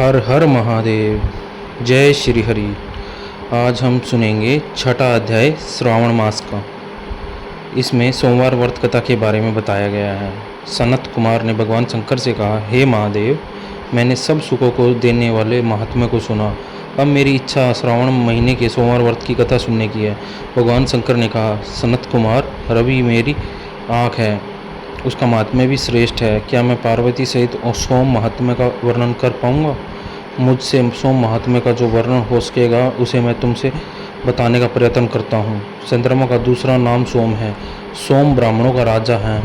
हर हर महादेव। जय श्री हरि। आज हम सुनेंगे छठा अध्याय श्रावण मास का। इसमें सोमवार व्रत कथा के बारे में बताया गया है। सनत कुमार ने भगवान शंकर से कहा, हे महादेव, मैंने सब सुखों को देने वाले महात्म्य को सुना। अब मेरी इच्छा श्रावण महीने के सोमवार व्रत की कथा सुनने की है। भगवान शंकर ने कहा, सनत कुमार, रवि मेरी आँख है, उसका महात्म्य भी श्रेष्ठ है। क्या मैं पार्वती सहित सोम महात्म्य का वर्णन कर पाऊँगा? मुझसे सोम महात्म्य का जो वर्णन हो सकेगा उसे मैं तुमसे बताने का प्रयत्न करता हूँ। चंद्रमा का दूसरा नाम सोम है। सोम ब्राह्मणों का राजा है।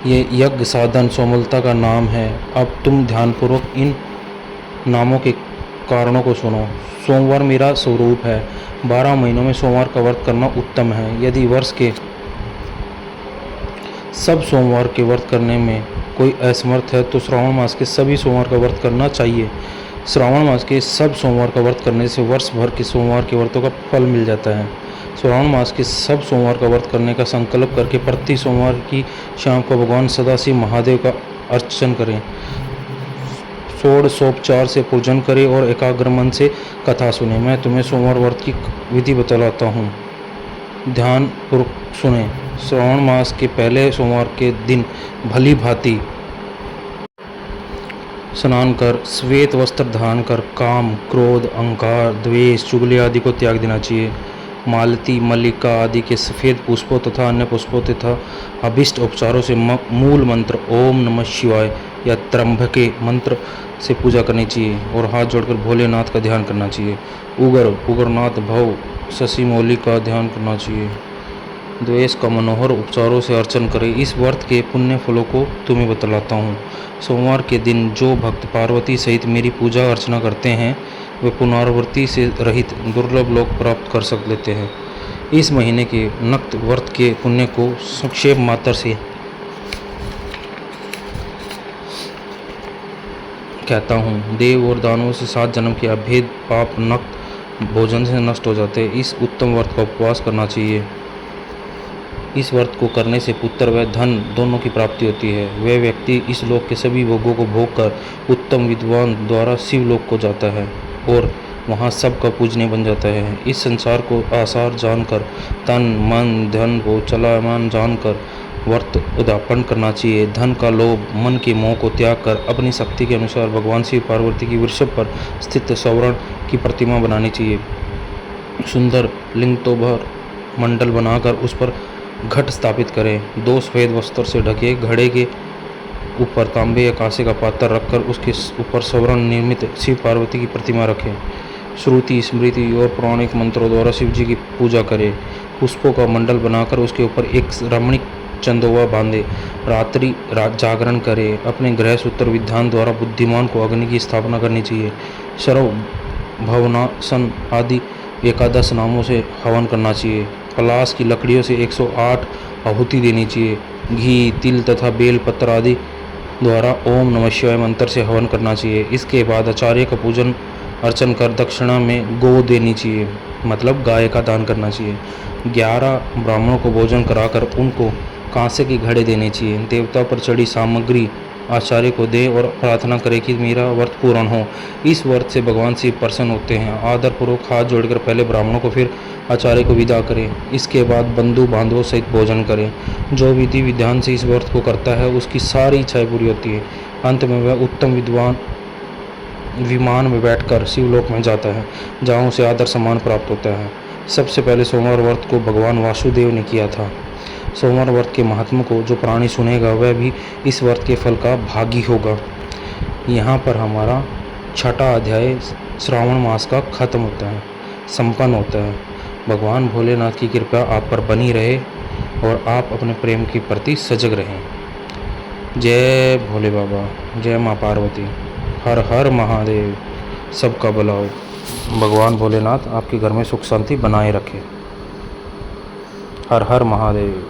ये यज्ञ साधन सोमलता का नाम है। अब तुम ध्यानपूर्वक इन नामों के कारणों को सुनो। सोमवार मेरा स्वरूप है। 12 महीनों में सोमवार का व्रत करना उत्तम है। यदि वर्ष के सब सोमवार के व्रत करने में कोई असमर्थ है तो श्रावण मास के सभी सोमवार का व्रत करना चाहिए। श्रावण मास के सब सोमवार का व्रत करने से वर्ष भर के सोमवार के व्रतों का फल मिल जाता है। श्रावण मास के सब सोमवार का व्रत करने का संकल्प करके प्रति सोमवार की शाम को भगवान सदाशिव महादेव का अर्चन करें। षोडशोपचार से पूजन करें और एकाग्र मन से कथा सुने। मैं तुम्हें सोमवार व्रत की विधि बतलाता हूँ, ध्यान पूर्वक सुने। श्रावण मास के पहले सोमवार के दिन भली भांति स्नान कर, श्वेत वस्त्र धारण कर, काम, क्रोध, अहंकार, द्वेष, चुगली आदि को त्याग देना चाहिए। मालती, मल्लिका आदि के सफ़ेद पुष्पों तथा अन्य पुष्पों तथा अभिष्ट उपचारों से मूल मंत्र ओम नमः शिवाय या त्र्यंबके मंत्र से पूजा करनी चाहिए और हाथ जोड़कर भोलेनाथ का ध्यान करना चाहिए। उग्रनाथ भव शशि मौली का ध्यान करना चाहिए। द्वेष का मनोहर उपचारों से अर्चन करें। इस व्रत के पुण्य फलों को तुम्हें बतलाता हूँ। सोमवार के दिन जो भक्त पार्वती सहित मेरी पूजा अर्चना करते हैं वे पुनरावृत्ति से रहित दुर्लभ लोक प्राप्त कर सक लेते हैं। इस महीने के नक्त व्रत के पुण्य को संक्षेप मात्र से कहता हूँ। देव और दानवों से 7 जन्म के अभेद पाप नक्त भोजन से नष्ट हो जाते हैं। इस उत्तम व्रत का उपवास करना चाहिए। इस व्रत को करने से पुत्र व धन दोनों की प्राप्ति होती है। वह व्यक्ति इस लोक के सभी भोगों को भोग कर उत्तम विद्वान द्वारा शिव लोक को जाता है और वहाँ सबका पूजनीय बन जाता है। इस संसार को आसार जानकर, तन मन धन को चलामान जानकर व्रत उद्यापन करना चाहिए। धन का लोभ, मन के मोह को त्याग कर अपनी शक्ति के अनुसार भगवान शिव पार्वती की वृषभ पर स्थित स्वर्ण की प्रतिमा बनानी चाहिए। सुंदर लिंग तो भर मंडल बनाकर उस पर घट स्थापित करें। 2 सफ़ेद वस्त्र से ढके घड़े के ऊपर तांबे या कांसे का पात्र रखकर उसके ऊपर स्वर्ण निर्मित शिव पार्वती की प्रतिमा रखें। श्रुति, स्मृति और पौराणिक मंत्रों द्वारा शिव जी की पूजा करें। पुष्पों का मंडल बनाकर उसके ऊपर एक रमणीक चंदोवा बांधे। रात्रि जागरण करें। अपने गृह सूत्र विधान द्वारा बुद्धिमान को अग्नि की स्थापना करनी चाहिए। सर्व भवनासन आदि 11 नामों से हवन करना चाहिए। पलाश की लकड़ियों से 108 आहुति देनी चाहिए। घी, तिल तथा बेल पत्र आदि द्वारा ओम नमः शिवाय मंत्र से हवन करना चाहिए। इसके बाद आचार्य का पूजन अर्चन कर दक्षिणा में गो देनी चाहिए, मतलब गाय का दान करना चाहिए। 11 ब्राह्मणों को भोजन कराकर उनको कांसे की घड़े देने चाहिए। देवता पर चढ़ी सामग्री आचार्य को दे और प्रार्थना करें कि मेरा व्रत पूर्ण हो। इस व्रत से भगवान शिव प्रसन्न होते हैं। आदरपूर्वक हाथ जोड़कर पहले ब्राह्मणों को फिर आचार्य को विदा करें। इसके बाद बंधु बांधवों सहित भोजन करें। जो विधि विधान से इस व्रत को करता है उसकी सारी इच्छाएं पूरी होती है। अंत में वह उत्तम विद्वान विमान में बैठकर शिवलोक में जाता है, जहाँ उसे आदर सम्मान प्राप्त होता है। सबसे पहले सोमवार व्रत को भगवान वासुदेव ने किया था। सोमवार व्रत के महात्मा को जो प्राणी सुनेगा वह भी इस व्रत के फल का भागी होगा। यहाँ पर हमारा छठा अध्याय श्रावण मास का खत्म होता है, संपन्न होता है। भगवान भोलेनाथ की कृपा आप पर बनी रहे और आप अपने प्रेम के प्रति सजग रहें। जय भोले बाबा, जय माँ पार्वती, हर हर महादेव। सबका भला हो। भगवान भोलेनाथ आपके घर में सुख शांति बनाए रखे। हर हर महादेव।